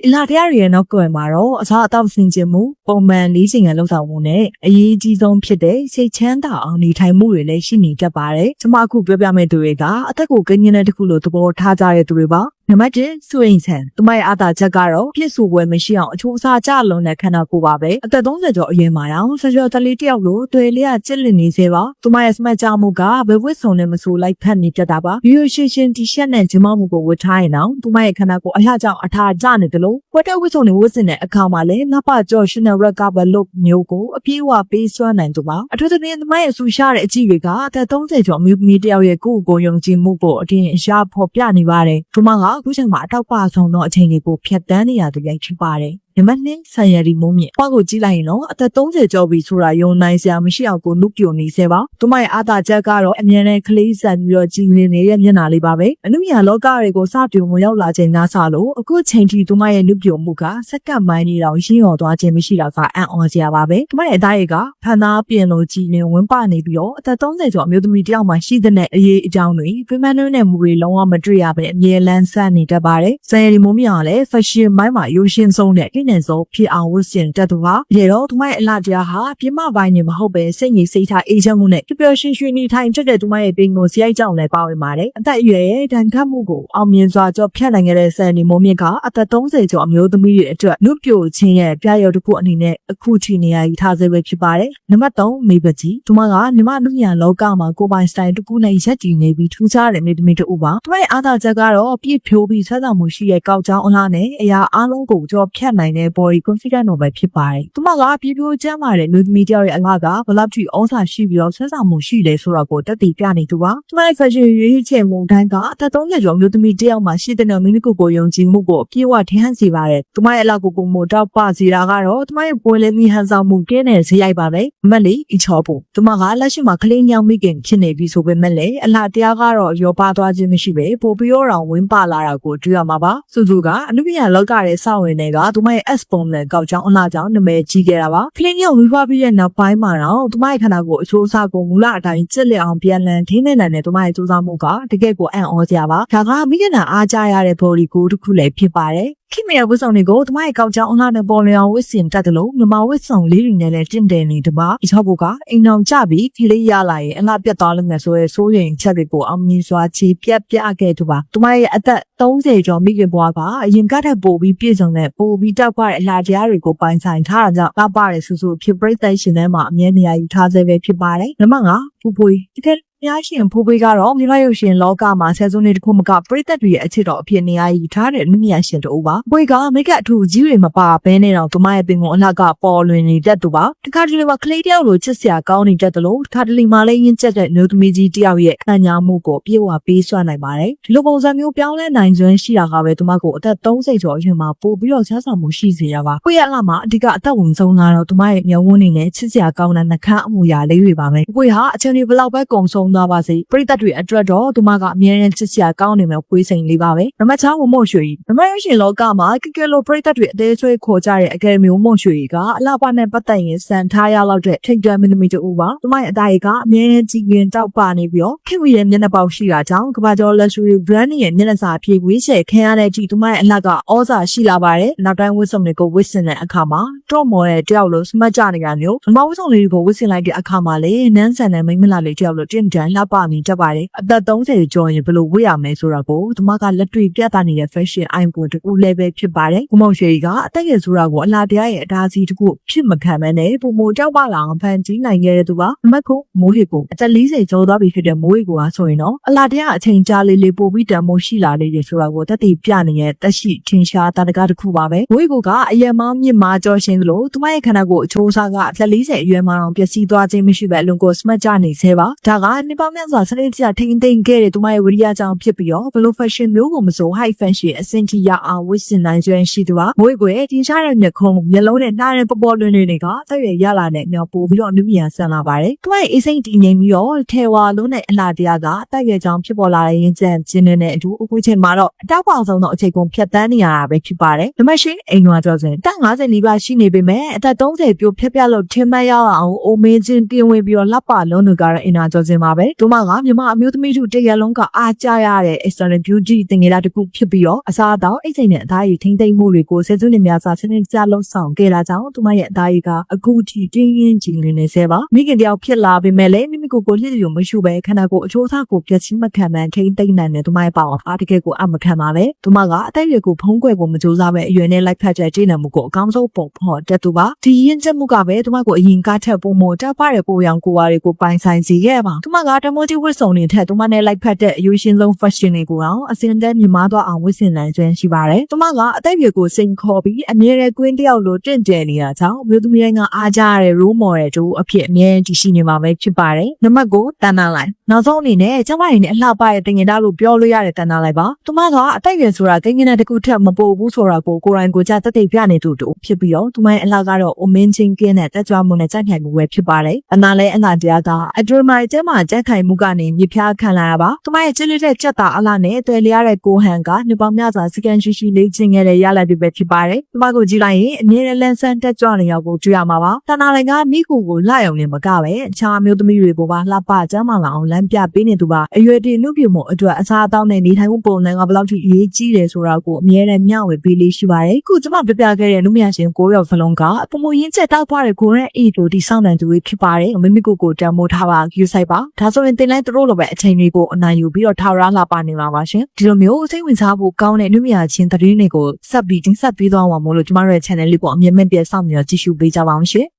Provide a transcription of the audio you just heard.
လာတရားတွေရဲ့နောက်ကွယ်မှာတော့အစားအသောက်ဆင်ခြင်မှုပုံမှန်လေးချိန်ကလှုပ်ဆောင်မှုနဲ့အရေးကြီးဆုံးဖြစ်တဲ့စိတ်ချမ်းသာအောင်နေထိုင်မှုတွေလည်းရှိနေတတ်ပါတယ်။ကျွန်မအခုပြောပြမယ့်သူတွေကအသက်ကိုကင်းကျင်တဲ့တစ်ခုလိုသဘောထားကြတဲ့သူတွေပါ။နံပါတ်1စွရင်ဆန်သူမရဲ့အားသာချက်ကတော့ပြည့်စုံပွဲမရှိအောင်အချိုးအစားကြလုံးတဲ့ခန္ဓာကိုယ်ပါပဲအသက်30ကျော်အရွယ်မှာတောင်ဆရာတလေးတယောက်လိုတွေ့လေးကကြက်လင်နေစေပါသူမရဲ့စမတ်ကြမှုကဘယ်ဝစ်စုံနဲ့မဆိုလိုက်ဖက်နေတတ်တာပါရိုးရှင်းတီရှပ်နဲ့ဂျမောက်မှုကိုဝတ်ထားရင်တော့သူမရဲ့ခန္ဓာကိုယ်အလှကြောင့်အထာကျနေတယ်လို့ဝတ်တဲ့ဝစ်စုံတွေဝတ်စင်တဲ့အခါမှာလည်းနပကျော်ရှင်နယ်ရက်ကဘလုတ်မျိုးကိုအပြေးအဝပေးစွမ်းနိုင်သူပါအထူးသဖြင့်သူမရဲ့ဆူရှားတဲ့အကြည့်တွေကအသက်30ကျော်အမျိုးသမီးတယောက်ရဲ့ကိုယ်ကိုယုံကြည်မှုကိုအတင်းအရှားဖော်ပြနေပါတယ်သူမကအခုချိန်မှာအထောက်ပါဆုံးသောအချိန်တွေကိုဖြတ်တန်းနေရသူရိုက်ဖြစ်ပါတယ်နံပါတ်2ဆန်ရည်မုံမြင့်ပေါ့ကိုကြည့်လိုက်ရင်တော့အသက်30ကျော်ပြီဆိုတာယုံနိုင်စရာမရှိအောင်ကိုနုပြိုနေစေပါသူမရဲ့အားသာချက်ကတော့အမြဲတမ်းကလေးဆန်ပြီးတော့ကြည်လင်နေတဲ့မျက်နှာလေးပါပဲအနုမြာလောကတွေကိုစပြိုဝင်ရောက်လာချိန်ကစလို့အခုချိန်ထိသူမရဲ့နုပြိုမှုကစက္ကန့်ပိုင်းနေတော့ရင်းရော်သွားခြင်းမရှိတော့ကအံ့ဩစရာပါပဲသူမရဲ့အသားရည်ကဖန်သားပြင်လို့ကြည်လင်ဝန်းပနေပြီးတော့အသက်30ကျော်အမျိုးသမီးတယောက်မှရှိတဲ့အရေးအကြောင်းတွေပြမန်းနဲ့မူတွေလုံးဝမတွေ့ရပဲအမြဲလန်းဆန့်နေတတ်ပါတယ်ဆန်ရည်မုံမြင့်ကလည်း fashion မိုင်းမှာရိုးရှင်းဆုံးတဲ့ကိနဲ့စောဖြစ်အောင်ဝတ်ဆင်တတ်သူပါရေတော့သူမရဲ့အလှတရားဟာပြမပိုင်းနေမဟုတ်ပဲစိတ်ငြိမ်စိတ်ထားအေးချမ်းမှုနဲ့ပျော်ပျော်ရွှင်ရွှင်နေထိုင်ဖြစ်တဲ့သူမရဲ့ပင်ကိုစရိုက်ကြောင်လည်းပါဝင်ပါတယ်အသက်အရွယ်ရဲ့တန်ခတ်မှုကိုအောင်မြင်စွာကြော်ဖြတ်နိုင်ခဲ့တဲ့ဆန်နီမုံမြင့်ကအသက်30ကျော်အမျိုးသမီးတွေအတွက်နုပြိုခြင်းရဲ့ပြရုပ်တစ်ခုအနေနဲ့အခုထိနေရာယူထားဆဲပဲဖြစ်ပါတယ်နံပါတ်3မေပကြီးသူမကမြမနုညာလောကမှာကိုပိုင်စတိုင်တစ်ခုနဲ့ရက်တည်နေပြီးထူးခြားတဲ့မိသမီးတူပါသူမရဲ့အားသာချက်ကတော့ပြည့်ဖြိုးပြီးဆက်ဆံမှုရှိတဲ့ကောက်ချောင်းအလားနဲ့အရာအလုံးကိုကြော်ဖြတ်နိုင်တဲ့ body confidence တော့ပဲဖြစ်ပါတယ်။သူမကပြပြကျမ်းမာတဲ့လူသမီးတယောက်ရဲ့အလားကဘလောက်ထိဩဇာရှိပြီးတော့ဆက်ဆံမှုရှိလဲဆိုတော့ကိုတက်တည်ပြနေသူပါ။သူမရဲ့ fashion ရွေးချယ်မှုတိုင်းကအသက်30ကျော်လူသမီးတယောက်မှရှိတဲ့မိမိကိုယုံကြည်မှုကိုအပြည့်အဝထင်ဟပ်စေပါတယ်။သူမရဲ့အလားကိုမို့တောက်ပစီတာကတော့သူမရဲ့ပွဲလေးမီဟန်ဆောင်မှုကင်းတဲ့ဇရိုက်ပါပဲ။မက်လီအချောဖို့သူမကလက်ရှိမှာကလေးညောင်မိခင်ဖြစ်နေပြီဆိုပေမဲ့လည်းအလားတရားကတော့ရောပါသွားခြင်းမရှိပဲပိုပြီးတော့ဝင်းပါလာတာကိုတွေ့ရမှာပါ။စုစုကအနုပညာလောကရဲ့စောင့်ဝင်တွေကသူမရဲ့ S ပုံနဲ့ကောက်ချောင်းအလားကြောင့်နာမည်ကြီးခဲ့တာပါ။ကလေးညောင်ဝီးဖွားပြီးတဲ့နောက်ပိုင်းမှာတော့သူမရဲ့ခန္ဓာကိုယ်အချိုးအစားကိုမူလအတိုင်းကျစ်လက်အောင်ပြန်လည်ထိန်းသိမ်းနိုင်တဲ့သူမရဲ့စူးစမ်းမှုကတကယ့်ကိုအံ့ဩစရာပါ။ဒါကမိခင်နာအားကြရတဲ့ body ကိုတစ်ခုလည်းဖြစ်ပါတယ်။ခင်ဗျာဝတ်ဆောင်တွေကိုသူမရဲ့ကောက်ချောင်းအလားနဲ့ပေါ်လျောင်ဝတ်ဆင်တတ်တယ်လို့မြမဝတ်ဆောင်လေးတွေနဲ့လည်းတင့်တယ်နေတပါအချောက်ကအိမ်အောင်ကြပြီးခလေးရလာရင်အလားပြတ်သွားလို့ငယ်ဆိုရဲစိုးရင်ချက်တွေကိုအောင်မြင်စွာချီပြတ်ခဲ့သူပါသူမရဲ့အသက်30ကျော်မိခင်ဘွားကအရင်ကထက်ပိုပြီးပြည့်စုံတဲ့ပိုပြီးတောက်ပတဲ့အလားတရားတွေကိုပိုင်ဆိုင်ထားတာကြောင့်တောက်ပတဲ့ဆူဆူဖြစ်ပရိသတ်ရှင်ထဲမှာအမြဲနေရာယူထားဆဲပဲဖြစ်ပါတယ်နံပါတ်5ပူပွေတကယ်များရှင်ဖိုးပွေးကတော့မြမရုပ်ရှင်လောကမှာဆယ်စုနှစ်တစ်ခုမှကပရိသတ်တွေရဲ့အချစ်တော်အဖြစ်နေရာယူထားတဲ့မြမရှင်တူပါပွေးကမိကအထူးကြီးတွေမပါဘဲနဲ့တော့သူမရဲ့ပင်ကိုအလှကပေါ်လွင်နေတတ်သူပါတခါတလေမှာကလေးတယောက်လိုချစ်စရာကောင်းနေတတ်တယ်လို့တခါတလေမှာလည်းရင်းကျက်တဲ့မျိုးသမီးကြီးတယောက်ရဲ့ခံညာမှုကိုပြေဝပေးစွမ်းနိုင်ပါတယ်ဒီလိုပုံစံမျိုးပြောင်းလဲနိုင်စွမ်းရှိတာကပဲသူမကိုအသက်30ကျော်အရွယ်မှာပို့ပြီးတော့ဆက်ဆံမှုရှိစေရပါပွေးရဲ့အလှမှာအဓိကအသက်ဝင်ဆုံးလာတော့သူမရဲ့မျက်ဝန်းနေနဲ့ချစ်စရာကောင်းတဲ့နှခမ်းအမူအရာလေးတွေပါပဲပွေးဟာအချိန်ဒီဘလောက်ပဲကုံဆုံးသွားပါစေပရိသတ်တွေအတွက်တော့သူမကအမြဲတမ်းချစ်စရာကောင်းနေမယ်ပွေးစိန်လေးပါပဲနံပါတ်6ဝမို့ရွှေနံပါတ်ရှင်လောကမှာကကဲလိုပရိသတ်တွေအသေးဆွဲခေါ်ကြတဲ့အကယ်မျိုးမို့ရွှေကအလှပနဲ့ပတ်သက်ရင်စံထားရလောက်တဲ့ထိတ်တွန်းမင်းသမီးတူပါသူမရဲ့အသားရည်ကအမြဲတမ်းကြည်ရင်တောက်ပနေပြီးတော့ခင်ဝီရဲ့မျက်နှာပေါက်ရှိတာကြောင့်ကဘာကျော် luxury brand ရဲ့မျက်နှာစာအဖြစ်ဝေးချယ်ခံရတဲ့အထိသူမရဲ့အလှကဩဇာရှိလာပါတယ်နောက်တိုင်းဝတ်စုံတွေကိုဝတ်ဆင်တဲ့အခါမှာတော့မော်တဲ့တယောက်လိုစမတ်ကြနေတာမျိုးမမဝတ်စုံလေးတွေကိုဝတ်ဆင်လိုက်တဲ့အခါမှာလေနန်းဆန်တဲ့မိန်းမလာလေးတယောက်လိုတင့်တန်လှပမိတတ်ပါတယ်အသက်30ကျော်ရင်ဘယ်လိုဝတ်ရမလဲဆိုတာကိုသူမကလက်တွေ့ပြသနေတဲ့ fashion icon တခုလည်းပဲဖြစ်ပါတယ်။ကိုမောင်ရွှေကအသက်ငယ်ဆိုတာကိုအလားတရားရဲ့အတားအဆီးတခုဖြစ်မခံမနဲ့ပုံမတောက်ပလာအောင်ဖန်တီးနိုင်ခဲ့တဲ့သူပါ။နံပါတ်9မိုးဟေကိုအသက်40ကျော်သွားပြီဖြစ်တဲ့မိုးဟေကိုဆိုရင်တော့အလားတရားအချိန်ကြာလေးပို့ပြီးတန်မိုးရှိလာလေတယ်ဆိုတာကိုသက်သေပြနေတဲ့သက်ရှိထင်ရှားတာတကားတစ်ခုပါပဲ။မိုးဟေကိုကအယံမောင်းမြင့်မာကြော်ရှင်သလိုသူမရဲ့ခန္ဓာကိုယ်အချိုးအစားကအသက်40အရွယ်မှာတော့ပျက်စီးသွားခြင်းမရှိပဲအလွန်ကိုစမတ်ကြနေသေးပါ။ဒါကနှစ်ပေါင်းများစွာစနစ်တကျထိန်းသိမ်းခဲ့တဲ့သူမရဲ့ဝိရိယကြောင့်ဖြစ်ပြီးတော့ဘလို fashion မျိုးကိုမဆို high fashion အဆင့်ထိရအောင်ဝတ်ဆင်နိုင်စွမ်းရှိသူပါ။မိုးကိုတင်ရှားတဲ့မျက်ခုံးမျက်လုံးနဲ့နှားတဲ့ပေါ်ပေါ်လွင်တွေကသက်ရွယ်ရလာတဲ့မျောပို့ပြီးတော့အနုမြာဆန်လာပါတယ်။သူရဲ့အေးစိမ့်တည်ငြိမ်ပြီးတော့ထဲဝါလုံးနဲ့အလှတရားကသက်ရွယ်ကြောင့်ဖြစ်ပေါ်လာတဲ့ရင်းကျန်ခြင်းနဲ့အတူအခုချိန်မှာတော့အတောက်ပေါအောင်ဆုံးသောအခြေကုန်ဖြတ်တန်းနေရတာပဲဖြစ်ပါတယ်။နံပါတ်8အိမ်နွားကျော်စင်တက်50နီးပါးရှိနေပေမဲ့အသက်30ပြိုဖြတ်လို့ထင်မှတ်ရအောင်အိုမင်းချင်းပြင်ဝင်ပြီးတော့လှပလုံးတွေကတော့အင်နာကျော်စင်ပါပဲ ပဲ။တို့မကမြန်မာအမျိုးသမီးတို့တရလုံးကအားကြရတဲ့ external beauty တင်ငယ်တာတစ်ခုဖြစ်ပြီးတော့အစားအသောက်အိတ်စိမ်နဲ့အသားရည်ထိမ့်သိမ့်မှုတွေကိုဆယ်စုနှစ်များစွာစနစ်ကျလှုပ်ဆောင်ခဲ့တာကြောင့်တို့မရဲ့အသားရည်ကအခုထိတင်းရင်းကြည်လင်နေစေပါ။မိခင်တယောက်ဖြစ်လာပေမဲ့လည်းမိမိကိုယ်ကိုလျှစ်လျူမရှိပဲခန္ဓာကိုယ်အချိုးအစားကိုပျက်စီးမခံမှန်ထိမ့်သိမ့်နိုင်တဲ့တို့မရဲ့ပါအောင်အားတကယ်ကိုအမခံပါပဲ။တို့မကအသက်အရွယ်ကိုဖုံးကွယ်ဖို့မကြိုးစားပဲအရွယ်နဲ့လိုက်ဖက်တဲ့ခြေနှံမှုကိုအကောင်းဆုံးပုံဖော်တက်သူပါ။ဒီရင်းချက်မှုကပဲတို့မကိုအရင်ကထက်ပုံမတက်ပါတဲ့ကိုရောင်ကိုဝါတွေကိုပိုင်ဆိုင်စေခဲ့ပါ။တို့မကတမိုးကြီးဝတ်စုံတွေထက်တို့မနဲ့လိုက်ဖက်တဲ့အယူရှင်ဆုံး fashion တွေကိုတော့အစင်တက်မြင်မာသွားအောင်ဝတ်ဆင်နိုင်စွမ်းရှိပါတယ်။တို့မကအသက်အရွယ်ကိုစိန်ခေါ်ပြီးအမြဲတမ်းကွင်းတယောက်လိုတင့်တယ်နေတာကြောင့်မျိုးသမီးတွေကအားကြရတဲ့ role model တို့အဖြစ်အမြဲတည်ရှိနေမှာပဲဖြစ်ပါတယ်။နံပါတ်9တန်တာလိုက်နောက်ဆုံးအနေနဲ့ကျမတွေနဲ့အလှပရဲ့တင်ငင်တာလို့ပြောလို့ရတဲ့တန်တာလိုက်ပါ။တို့မကအသက်အရွယ်ဆိုတာကိန်းကနတစ်ခုထက်မပိုဘူးဆိုတာကိုကိုယ်တိုင်ကိုကြသက်သေပြနေသူတို့ဖြစ်ပြီးတော့တို့မရဲ့အလှကတော့အမင်းချင်းကင်းတဲ့တက်ကြွမှုနဲ့ကြိုက်နိုင်မှုပဲဖြစ်ပါတယ်။အနာလဲအနာတရားကအဒရမိုင်ကျမကြက်ခိုင်မှုကနေမြစ်ဖျားခံလာရပါ။တို့မရဲ့ချစ်လက်တဲ့ကြက်တာအလှနဲ့တွေ့လျရတဲ့ကိုဟန်ကနှစ်ပေါင်းများစွာစကန်ရှိရှိလေးချင်းခဲ့တဲ့ရလဒ်တွေပဲဖြစ်ပါတယ်။တို့မကိုကြည့်လိုက်ရင်အမြဲတမ်းလန်းဆန်းတက်ကြွနေရောက်ကိုတွေ့ရမှာပါ။တန်တာလည်းကမိကူကိုလှရုံနဲ့မကပဲအခြားမျိုးသမီးတွေကိုပါလှပကျမ်းမာလာအောင်လမ်းပြပေးနေသူပါအရွယ်တည်လူပြမှုအတွက်အစားအသောက်နဲ့နေထိုင်မှုပုံစံကဘယ်လောက်ထိအရေးကြီးတယ်ဆိုတာကိုအမြဲတမ်းမျှဝေပေးလေးရှိပါတယ်။ခုကျွန်မပြပြခဲ့တဲ့လူမယာရှင်ကိုရောဖလုံးကပုံမရင်းချက်တောက်ဖွားတဲ့ကိုရဲအေးတို့ဒီစောင့်နေသူတွေဖြစ်ပါတယ်။မိမိကိုယ်ကိုတန်မိုးထားပါယူဆိုင်ပါ။ဒါဆိုရင်တင်လိုက်တို့လိုပဲအချိန်တွေကိုအနိုင်ယူပြီးတော့ထာဝရလှပနေမှာပါရှင်။ဒီလိုမျိုးစိတ်ဝင်စားဖို့ကောင်းတဲ့လူမယာချင်းသတင်းတွေကိုဆက်ပြီးတင်ဆက်ပေးသွားမှာမို့လို့ကျွန်မတို့ရဲ့ channel လေးကိုအမြဲတမ်းပြန်စောင့်မျှော်ကြည့်ရှုပေးကြပါအောင်ရှင်။